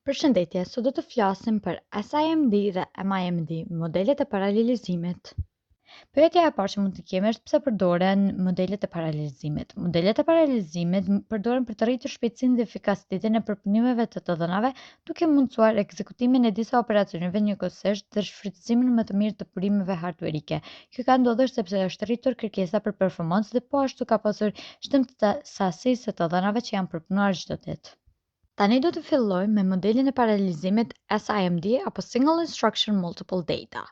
Përshëndetje, sot do të flasim për SIMD dhe MIMD, modelet e paralelizimit. Pyetja e parë që mund të kemi është pse përdoren modelet e paralelizimit. Modelet e paralelizimit përdoren për të rritur shpejtësinë dhe efikasitetin e përpunimeve të të dhënave, duke mundësuar ekzekutimin e disa operacioneve njëkohësisht dhe shfrytëzimin më të mirë të burimeve hardwareike. Kjo ka ndodhur sepse është rritur kërkesa për performancë dhe po ashtu ka pasur shtim të sasisë së të dhënave që janë përpunuar çdo ditë. Tani do të fillojmë me modelin e paralelizimit SIMD apo Single Instruction Multiple Data.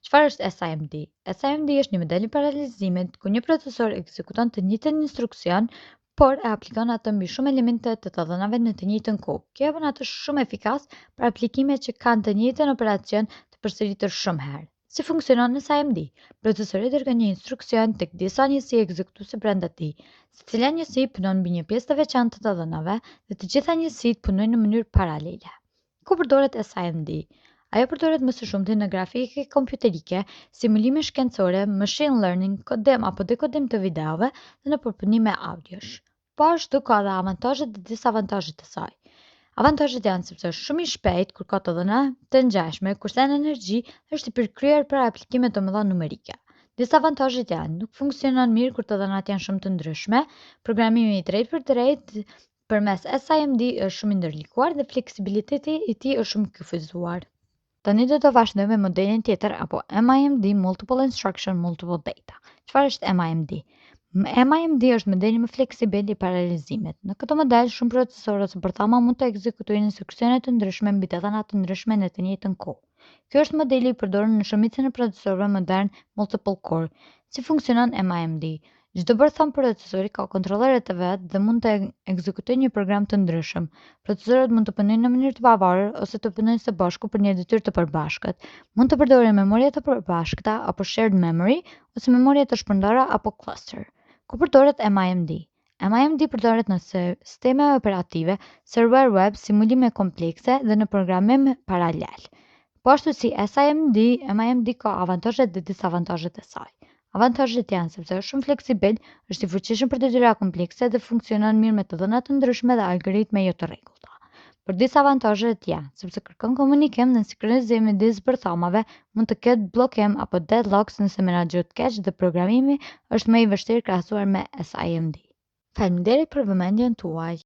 Çfarë është SIMD? SIMD është një model i paralelizimit ku një procesor ekzekuton të njëjtin instruksion, por e aplikon atë mbi shumë elemente të të dhënave në të njëjtën kohë. Kjo e bën atë shumë efikas për aplikimet që kanë të njëjtin operacion të përsëritur shumë herë. Si funksionon SIMD? Procesori dërgon një instruksion tek disa njësi ekzekutuese brenda tij. Secila njësi punon mbi një pjesë të veçantë të të dhënave dhe të gjitha njësitë punojnë në mënyrë paralele. Ku përdoret SIMD? Ajo përdoret më së shumti në grafike kompjuterike, simulime shkencore, machine learning, kodim apo dekodim të videove dhe në përpunime audiosh. Po ashtu ka edhe avantazhe dhe disavantazhe të saj. Avantazhet janë sepse është shumë i shpejt kur ka të dhëna të ngjashme, kurse në energji është i përkryer për aplikime të mëdha numerike. Disavantazhet janë: nuk funksionon mirë kur të dhënat janë shumë të ndryshme, programimi i drejtë për drejtë përmes SIMD është shumë i ndërlikuar dhe fleksibiliteti i tij është shumë kufizuar. Tani do të vazhdojmë me modelin tjetër apo MIMD, Multiple Instruction Multiple Data. Çfarë është MIMD? MIMD është modeli më fleksibel i paralelizimit. Në këtë model, shumë procesorë ose përthama mund të ekzekutojnë instruksione të ndryshme mbi të dhëna të ndryshme në të njëjtën kohë. Ky është modeli i përdorur në shumicën e procesorëve modern multiple core. Si funksionon MIMD? Çdo përtham procesori ka kontrollore të vet dhe mund të ekzekutojë një program të ndryshëm. Procesorët mund të punojnë në mënyrë të pavarur ose të punojnë së bashku për një detyrë të përbashkët. Mund të përdoren memoria të përbashkëta apo shared memory ose memoria të shpërndarë apo cluster. Ku përdoret MIMD? MIMD përdoret në sisteme operative, server web, simulime komplekse dhe në programim paralel. Po ashtu si SIMD, MIMD ka avantazhet dhe disavantazhet e saj. Avantazhet janë sepse është shumë fleksibel, është i fuqishëm për detyra komplekse dhe funksionon mirë me të dhëna të ndryshme dhe algoritme jo të rregullta. Por disavantazhet janë sepse kërkon komunikim dhe sinkronizim midis përthamave, mund të ketë bllokim apo deadlocks nëse menaxhohet keq dhe programimi është më i vështirë krahasuar me SIMD. Faleminderit për vëmendjen tuaj.